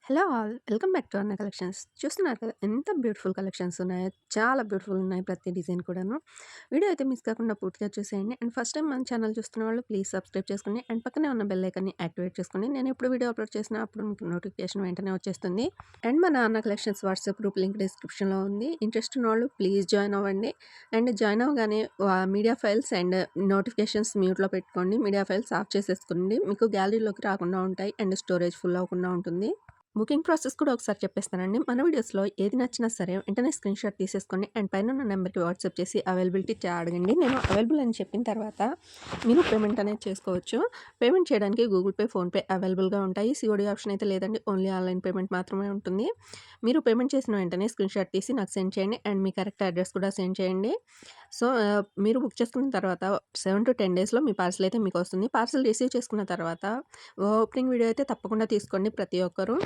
Hello all. Welcome back to అన్న collections. చూస్తున్నారు కదా ఎంత బ్యూటిఫుల్ కలెక్షన్స్ ఉన్నాయో. చాలా బ్యూటిఫుల్ ఉన్నాయి ప్రతి డిజైన్ కూడాను. వీడియో అయితే మిస్ కాకుండా పూర్తిగా చూసేయండి. అండ్ ఫస్ట్ టైం మన ఛానల్ చూస్తున్న వాళ్ళు ప్లీజ్ సబ్స్క్రైబ్ చేసుకోండి. అండ్ పక్కనే ఉన్న బెల్ ఐకాన్ని యాక్టివేట్ చేసుకోండి. నేను ఎప్పుడు వీడియో అప్లోడ్ చేసినా అప్పుడు మీకు నోటిఫికేషన్ వెంటనే వచ్చేస్తుంది. అండ్ మన అన్న కలెక్షన్స్ వాట్సాప్ గ్రూప్ లింక్ డిస్క్రిప్షన్‌లో ఉంది. ఇంట్రెస్ట్ ఉన్న వాళ్ళు ప్లీజ్ జాయిన్ అవ్వండి. అండ్ జాయిన్ అవ్వగానే మీడియా ఫైల్స్ అండ్ నోటిఫికేషన్స్ మ్యూట్‌లో పెట్టుకోండి. మీడియా ఫైల్స్ ఆఫ్ చేసేసుకోండి. మీకు గ్యాలరీలోకి రాకుండా ఉంటాయి. అండ్ స్టోరేజ్ ఫుల్ అవ్వకుండా ఉంటుంది. బుకింగ్ ప్రాసెస్ కూడా ఒకసారి చెప్పేస్తానండి. మన వీడియోస్‌లో ఏది నచ్చినా సరే వెంటనే స్క్రీన్‌షాట్ తీసేసుకోండి. అండ్ పైనున్న నెంబర్‌కి వాట్సాప్ చేసి అవైలబిలిటీ అడగండి. నేను అవైలబుల్ అని చెప్పిన తర్వాత మీరు పేమెంట్ అనేది చేసుకోవచ్చు. పేమెంట్ చేయడానికి గూగుల్ పే, ఫోన్‌పే అవైలబుల్‌గా ఉంటాయి. సీఓడీ ఆప్షన్ అయితే లేదండి. ఓన్లీ ఆన్‌లైన్ పేమెంట్ మాత్రమే ఉంటుంది. మీరు పేమెంట్ చేసిన వెంటనే స్క్రీన్‌షాట్ తీసి నాకు సెండ్ చేయండి. అండ్ మీ కరెక్ట్ అడ్రస్ కూడా సెండ్ చేయండి. సో, మీరు బుక్ చేసుకున్న తర్వాత 7-10 డేస్‌లో మీ పార్సెల్ అయితే మీకొస్తుంది. పార్సెల్ రిసీవ్ చేసుకున్న తర్వాత ఓపెనింగ్ వీడియో అయితే తప్పకుండా తీసుకోండి ప్రతి ఒక్కరు.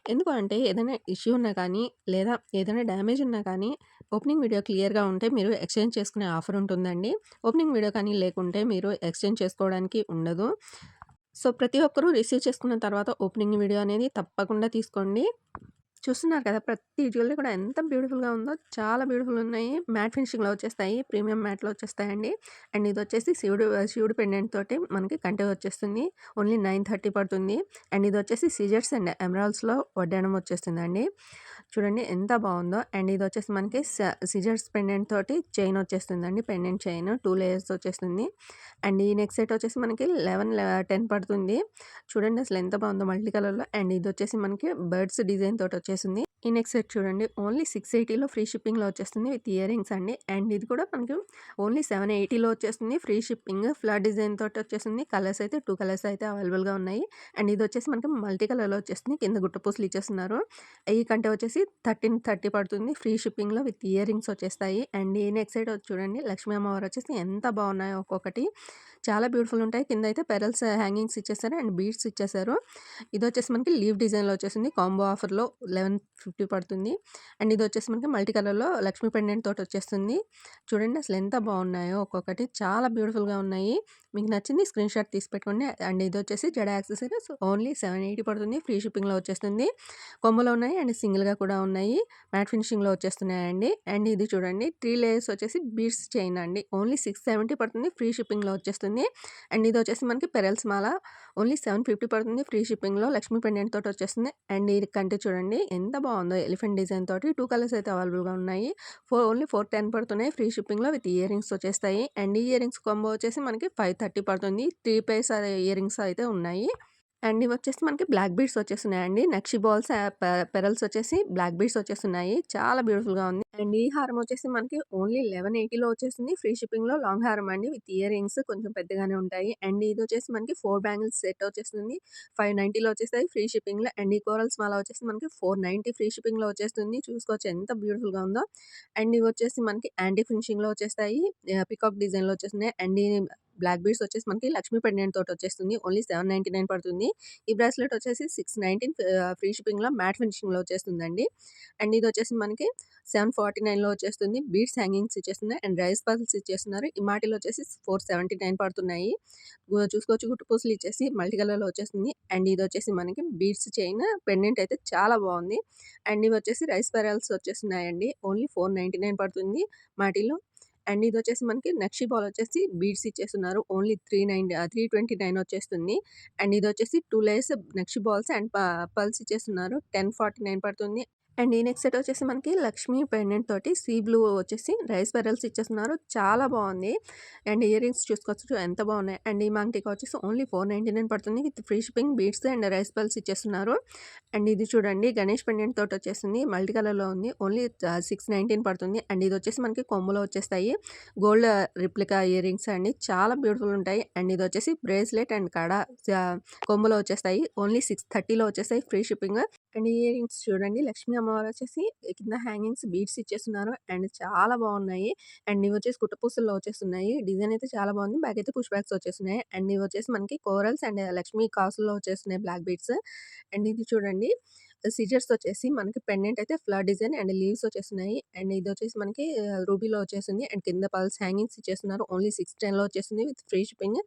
ఎందుకు అంటే ఏదైనా ఇష్యూ ఉన్నా కానీ, లేదా ఏదైనా డ్యామేజ్ ఉన్నా కానీ, ఓపెనింగ్ వీడియో క్లియర్‌గా ఉంటే మీరు ఎక్స్‌చేంజ్ చేసుకునే ఆఫర్ ఉంటుందండి. ఓపెనింగ్ వీడియో కానీ లేకుంటే మీరు ఎక్స్‌చేంజ్ చేసుకోవడానికి ఉండదు. సో, ప్రతి ఒక్కరూ రిసీవ్ చేసుకున్న తర్వాత ఓపెనింగ్ వీడియో అనేది తప్పకుండా తీసుకోండి. చూస్తున్నారు కదా! ప్రతి జ్యువెలరీ కూడా ఎంత బ్యూటిఫుల్‌గా ఉందో. చాలా బ్యూటిఫుల్ ఉన్నాయి. మ్యాట్ ఫినిషింగ్‌లో వచ్చేస్తాయి. ప్రీమియం మ్యాట్‌లో వచ్చేస్తాయండి. అండ్ ఇదొచ్చేసి శివుడు పెండెంట్ తోటి మనకి కంటె వచ్చేస్తుంది. ఓన్లీ 930 పడుతుంది. అండ్ ఇదొచ్చేసి సీజర్స్ అండ్ ఎమరాల్డ్స్‌లో వడ్డాణం వచ్చేస్తుందండి. చూడండి ఎంత బావుందో. అండ్ ఇదొచ్చేసి మనకి సిజర్స్ పెండెంట్ తోటి చైన్ వచ్చేస్తుందండి. పెండెంట్ చైన్ 2 లేయర్స్ వచ్చేస్తుంది. అండ్ ఈ నెక్ సెట్ వచ్చేసి మనకి 10 పడుతుంది. చూడండి అసలు ఎంత బావుందో మల్టీ కలర్‌లో. అండ్ ఇదొచ్చేసి మనకి బర్డ్స్ డిజైన్ తోటి వచ్చేసింది. ఈ నెక్ సెట్ చూడండి ఓన్లీ 680లో ఫ్రీ షిప్పింగ్‌లో వచ్చేస్తుంది విత్ ఇయర్ రింగ్స్ అండి. అండ్ ఇది కూడా మనకి ఓన్లీ 780లో వచ్చేస్తుంది ఫ్రీ షిప్పింగ్. ఫ్లవర్ డిజైన్ తోటి వచ్చేసింది. కలర్స్ అయితే 2 కలర్స్ అయితే అవైలబుల్‌గా ఉన్నాయి. అండ్ ఇదొచ్చేసి మనకి మల్టీ కలర్‌లో వచ్చేస్తుంది. కింద గుట్ట పూసలు ఇచ్చేస్తున్నారు. ఈ కంటే వచ్చేసి 1330 పడుతుంది. ఫ్రీ షిప్పింగ్‌లో విత్ ఇయర్ రింగ్స్ వచ్చేస్తాయి. అండ్ ఈ నెక్ సెట్ చూడండి లక్ష్మీ అమ్మవారు వచ్చేసి ఎంత బాగున్నాయో ఒక్కొక్కటి. చాలా బ్యూటిఫుల్ ఉంటాయి. కింద అయితే పెరల్స్ హ్యాంగింగ్స్ ఇచ్చేసారు. అండ్ బీడ్స్ ఇచ్చేసారు. ఇదొచ్చేసి మనకి లీవ్ డిజైన్‌లో వచ్చేసింది. కాంబో ఆఫర్‌లో 1150 పడుతుంది. అండ్ ఇదొచ్చేసి మనకి మల్టీ కలర్‌లో లక్ష్మీ పెండెంట్ తోటి వచ్చేస్తుంది. చూడండి అసలు ఎంత బాగున్నాయో ఒక్కొక్కటి. చాలా బ్యూటిఫుల్‌గా ఉన్నాయి. మీకు నచ్చింది స్క్రీన్‌షాట్ తీసి పెట్టుకోండి. అండ్ ఇదొచ్చేసి జడ యాక్సెసరీస్ ఓన్లీ 780 పడుతుంది. ఫ్రీ షిప్పింగ్‌లో వచ్చేస్తుంది. కొమ్మలో ఉన్నాయి అండ్ సింగిల్‌గా కూడా ఉన్నాయి. మ్యాట్ ఫినిషింగ్‌లో వచ్చేస్తున్నాయండి. అండ్ ఇది చూడండి 3 లేయర్స్ వచ్చేసి బీడ్స్ చైన్ అండి. ఓన్లీ 670 పడుతుంది. ఫ్రీ షిప్పింగ్‌లో వచ్చేస్తుంది. అండ్ ఇదొచ్చేసి మనకి పెరల్స్ మాల ఓన్లీ 750 పడుతుంది. ఫ్రీ షిప్పింగ్‌లో లక్ష్మీ పెండెంట్ తోటి వచ్చేస్తుంది. అండ్ ఇది కంటే చూడండి ఎంత బాగుందో ఎలిఫెంట్ డిజైన్ తోటి 2 కలర్స్ అయితే అవైలబుల్‌గా ఉన్నాయి. ఓన్లీ 410 పడుతున్నాయి. ఫ్రీ షిప్పింగ్‌లో విత్ ఇయర్ రింగ్స్ వచ్చేస్తాయి. అండ్ ఈ ఇయర్ రింగ్స్ కాంబో వచ్చేసి మనకి 530 పడుతుంది. 3 పెయిర్స్ ఇయర్ రింగ్స్ అయితే ఉన్నాయి. అండ్ ఇవొచ్చేసి మనకి బ్లాక్ బీడ్స్ వచ్చేస్తున్నాయండి. నక్షి బాల్స్ పెరల్స్ వచ్చేసి బ్లాక్ బీడ్స్ వచ్చేస్తున్నాయి. చాలా బ్యూటిఫుల్‌గా ఉంది. అండ్ ఈ హారం వచ్చేసి మనకి ఓన్లీ 1180లో వచ్చేసింది. ఫ్రీ షిప్పింగ్‌లో లాంగ్ హారం అండి విత్ ఇయర్ రింగ్స్ కొంచెం పెద్దగానే ఉంటాయి. అండ్ ఇదొచ్చేసి మనకి 4 బ్యాంగిల్స్ సెట్ వచ్చేస్తుంది. 590లో వచ్చేస్తాయి ఫ్రీ షిప్పింగ్‌లో. అండ్ ఈ కోరల్స్ మాల వచ్చేసి మనకి 490 ఫ్రీ షిప్పింగ్‌లో వచ్చేస్తుంది. చూసుకోవచ్చు ఎంత బ్యూటిఫుల్‌గా ఉందో. అండ్ ఇవొచ్చేసి మనకి యాంటీ ఫినిషింగ్‌లో వచ్చేస్తాయి. పీకాక్ డిజైన్‌లో వచ్చేస్తున్నాయి. అండ్ ఈ బ్లాక్ బీడ్స్ వచ్చేసి మనకి లక్ష్మీ పెండెంట్ తోటి వచ్చేస్తుంది. ఓన్లీ 799 పడుతుంది. ఈ బ్రాస్లెట్ వచ్చేసి 619 ఫ్రీ షిప్పింగ్‌లో మ్యాట్ ఫినిషింగ్‌లో వచ్చేస్తుందండి. అండ్ ఇదొచ్చేసి మనకి 749లో వచ్చేస్తుంది. బీడ్స్ హ్యాంగింగ్స్ ఇచ్చేస్తున్నాయి. అండ్ రైస్ పర్ల్స్ ఇచ్చేస్తున్నారు. ఈ మాటిలో వచ్చేసి 479 పడుతున్నాయి. చూసుకోవచ్చు గుట్టు పూసలు ఇచ్చేసి మల్టీ కలర్‌లో వచ్చేస్తుంది. అండ్ ఇదొచ్చేసి మనకి బీడ్స్ చైన్ పెండెంట్ అయితే చాలా బావుంది. అండ్ ఇవొచ్చేసి రైస్ పెరల్స్ వచ్చేస్తున్నాయండి. ఓన్లీ 499 పడుతుంది మాటిలో. అండ్ ఇదొచ్చేసి మనకి నక్షి బాల్ వచ్చేసి బీడ్స్ ఇచ్చేస్తున్నారు. ఓన్లీ 329 వచ్చేస్తుంది. అండ్ ఇదొచ్చేసి 2 layers nakshi balls and pearls ఇచ్చేస్తున్నారు. 1049 పడుతుంది. అండ్ ఈ నెక్ సెట్ వచ్చేసి మనకి లక్ష్మీ పెండెంట్ తోటి సీ బ్లూ వచ్చేసి రైస్ పెరల్స్ ఇచ్చేస్తున్నారు. చాలా బావుంది. అండ్ ఇయర్ రింగ్స్ చూసుకోవచ్చు ఎంత బాగున్నాయి. అండ్ ఈ మాంగ్టికా వచ్చేసి ఓన్లీ 499 పడుతుంది. With free shipping beads and rice pearls ఇచ్చేస్తున్నారు. అండ్ ఇది చూడండి గణేష్ పెండెంట్ తోటి వచ్చేసింది. మల్టీ కలర్‌లో ఉంది. ఓన్లీ 619 పడుతుంది. అండ్ ఇది వచ్చేసి మనకి కొమ్ములో వచ్చేస్తాయి. గోల్డ్ రిప్లికా ఇయర్ రింగ్స్ అండి. చాలా బ్యూటిఫుల్ ఉంటాయి. అండ్ ఇదొచ్చేసి బ్రేస్లెట్ అండ్ కడ కొమ్ములో వచ్చేస్తాయి. ఓన్లీ 630లో వచ్చేస్తాయి free shipping. And ear rings చూడండి లక్ష్మీ అమ్మవారు వచ్చేసి కింద హ్యాంగింగ్స్ బీడ్స్ ఇచ్చేస్తున్నారు. అండ్ చాలా బాగున్నాయి. అండ్ ఇవి వచ్చేసి కుట్టపూసల్లో వచ్చేస్తున్నాయి. డిజైన్ అయితే చాలా బాగుంది. బ్యాక్ అయితే పుష్ బ్యాక్స్ వచ్చేస్తున్నాయి. అండ్ ఇవి వచ్చేసి మనకి కోరల్స్ అండ్ లక్ష్మీ కాసుల్లో వచ్చేస్తున్నాయి బ్లాక్ బీడ్స్. అండ్ ఇది చూడండి సిజర్స్ వచ్చేసి మనకి పెండెంట్ అయితే ఫ్లవర్ డిజైన్ అండ్ లీవ్స్ వచ్చేస్తున్నాయి. అండ్ ఇది వచ్చేసి మనకి రూబీలో వచ్చేసింది. అండ్ కింద పల్స్ హ్యాంగింగ్స్ ఇచ్చేస్తున్నారు. ఓన్లీ 610లో వచ్చేసింది విత్ ఫ్రీ షిప్పింగ్.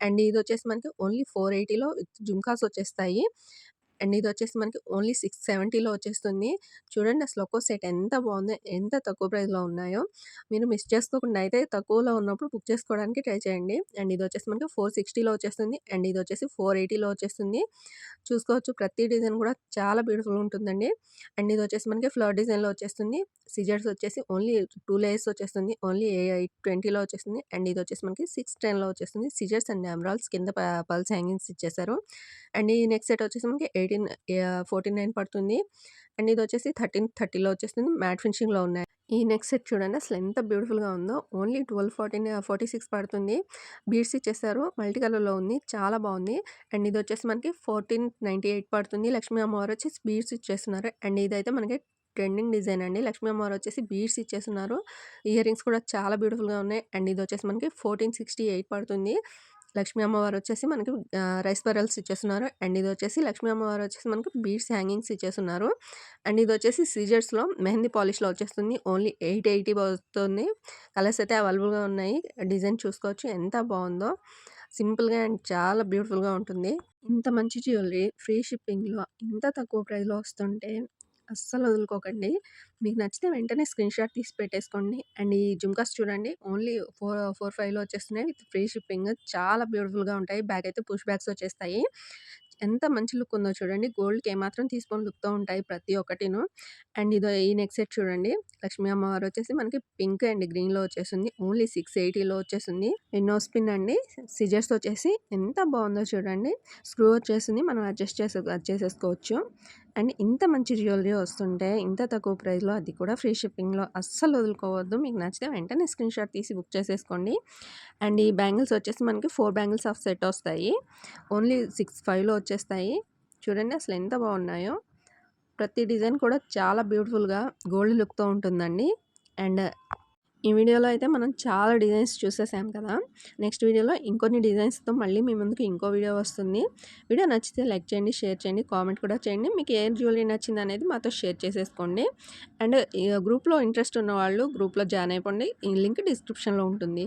అండ్ ఇది వచ్చేసి మనకి ఓన్లీ 480లో విత్ జుమ్కాస్ వచ్చేస్తాయి. అండ్ ఇదొచ్చేసి మనకి ఓన్లీ 670లో వచ్చేస్తుంది. చూడండి అసలు ఒక్కో సెట్ ఎంత బావుందో, ఎంత తక్కువ ప్రైస్‌లో ఉన్నాయో. మీరు మిస్ చేసుకోకుండా అయితే తక్కువలో ఉన్నప్పుడు బుక్ చేసుకోవడానికి ట్రై చేయండి. అండ్ ఇదొచ్చేసి మనకి 460లో వచ్చేస్తుంది. అండ్ ఇదొచ్చేసి 480లో వచ్చేస్తుంది. చూసుకోవచ్చు ప్రతి డిజైన్ కూడా చాలా బ్యూటిఫుల్‌గా ఉంటుందండి. అండ్ ఇదొచ్చేసి మనకి ఫ్లవర్ డిజైన్‌లో వచ్చేస్తుంది. సిజర్స్ వచ్చేసి ఓన్లీ 2 లేయర్స్ వచ్చేస్తుంది. ఓన్లీ 820లో వచ్చేస్తుంది. అండ్ ఇదొచ్చేసి మనకి 610లో వచ్చేస్తుంది. సిజర్స్ అండ్ ఎమరాల్డ్స్ కింద పర్ల్స్ హ్యాంగింగ్స్ ఇచ్చేసారు. అండ్ ఈ నెక్స్ట్ సెట్ వచ్చేసి మనకి 49 పడుతుంది. అండ్ ఇదొచ్చేసి 1330లో వచ్చేస్తుంది. మ్యాట్ ఫినిషింగ్‌లో ఉన్నాయి. ఈ నెక్స్ట్ సెట్ చూడండి అసలు ఎంత బ్యూటిఫుల్‌గా ఉందో. ఓన్లీ 46 పడుతుంది. బీడ్స్ ఇచ్చేసారు. మల్టీ కలర్‌లో ఉంది. చాలా బావుంది. అండ్ ఇదొచ్చేసి మనకి 1498 పడుతుంది. లక్ష్మీ అమ్మవారు వచ్చేసి బీడ్స్ ఇచ్చేస్తున్నారు. అండ్ ఇదైతే మనకి ట్రెండింగ్ డిజైన్ అండి. లక్ష్మీ అమ్మవారు వచ్చేసి బీడ్స్ ఇచ్చేస్తున్నారు. ఇయర్ రింగ్స్ కూడా చాలా బ్యూటిఫుల్‌గా ఉన్నాయి. అండ్ ఇదొచ్చేసి మనకి 1468 పడుతుంది. లక్ష్మీ అమ్మవారు వచ్చేసి మనకి రైస్ పెరల్స్ ఇచ్చేస్తున్నారు. అండ్ ఇదొచ్చేసి లక్ష్మీ అమ్మవారు వచ్చేసి మనకి బీడ్స్ హ్యాంగింగ్స్ ఇచ్చేస్తున్నారు. అండ్ ఇదొచ్చేసి సీజర్స్‌లో మెహందీ పాలిష్‌లో వచ్చేస్తుంది. ఓన్లీ 880 పడుతుంది. కలర్స్ అయితే అవైలబుల్‌గా ఉన్నాయి. డిజైన్ చూసుకోవచ్చు ఎంత బావుందో. సింపుల్‌గా అండ్ చాలా బ్యూటిఫుల్‌గా ఉంటుంది. ఇంత మంచి జ్యువెలరీ ఫ్రీ షిప్పింగ్‌లో ఇంత తక్కువ ప్రైస్‌లో వస్తుంటే అస్సలు వదులుకోకండి. మీకు నచ్చితే వెంటనే స్క్రీన్‌షాట్ తీసి పెట్టేసుకోండి. అండ్ ఈ జుంకాస్ చూడండి ఓన్లీ 4, 5లో వచ్చేస్తున్నాయి విత్ ఫ్రీ షిప్పింగ్. చాలా బ్యూటిఫుల్‌గా ఉంటాయి. బ్యాక్ అయితే పుష్ బ్యాగ్స్ వచ్చేస్తాయి. ఎంత మంచి లుక్ ఉందో చూడండి. గోల్డ్‌కి ఏమాత్రం తీసిపోని లుక్‌తో ఉంటాయి ప్రతి ఒక్కటిను. అండ్ ఈ నెక్ సెట్ చూడండి. లక్ష్మీ అమ్మవారు వచ్చేసి మనకి పింక్ అండ్ గ్రీన్‌లో వచ్చేసింది. ఓన్లీ 680లో వచ్చేసింది. నోస్ పిన్ అండి. సిజర్స్ వచ్చేసి ఎంత బావుందో చూడండి. స్క్రూ వచ్చేసింది. మనం అడ్జస్ట్ చేసేసుకోవచ్చు. అండ్ ఇంత మంచి జ్యువెలరీ వస్తుంటే ఇంత తక్కువ ప్రైస్‌లో అది కూడా ఫ్రీ షిప్పింగ్‌లో అస్సలు వదులుకోవద్దు. మీకు నచ్చితే వెంటనే స్క్రీన్‌షాట్ తీసి బుక్ చేసేసుకోండి. అండ్ ఈ బ్యాంగిల్స్ వచ్చేసి మనకి 4 బ్యాంగిల్స్ ఆఫ్ సెట్ వస్తాయి. ఓన్లీ 65లో వచ్చేస్తాయి. చూడండి అసలు ఎంత బాగున్నాయో. ప్రతి డిజైన్ కూడా చాలా బ్యూటిఫుల్‌గా గోల్డ్ లుక్‌తో ఉంటుందండి. అండ్ ఈ వీడియోలో అయితే మనం చాలా డిజైన్స్ చూసేసాం కదా! నెక్స్ట్ వీడియోలో ఇంకొన్ని డిజైన్స్‌తో మళ్ళీ మీ ముందుకు ఇంకో వీడియో వస్తుంది. వీడియో నచ్చితే లైక్ చేయండి, షేర్ చేయండి, కామెంట్ కూడా చేయండి. మీకు ఏ జ్యువెలరీ నచ్చిందనేది మాతో షేర్ చేసేసుకోండి. అండ్ ఈ గ్రూప్‌లో ఇంట్రెస్ట్ ఉన్నవాళ్ళు గ్రూప్‌లో జాయిన్ అయిపోండి. ఈ లింక్ డిస్క్రిప్షన్‌లో ఉంటుంది.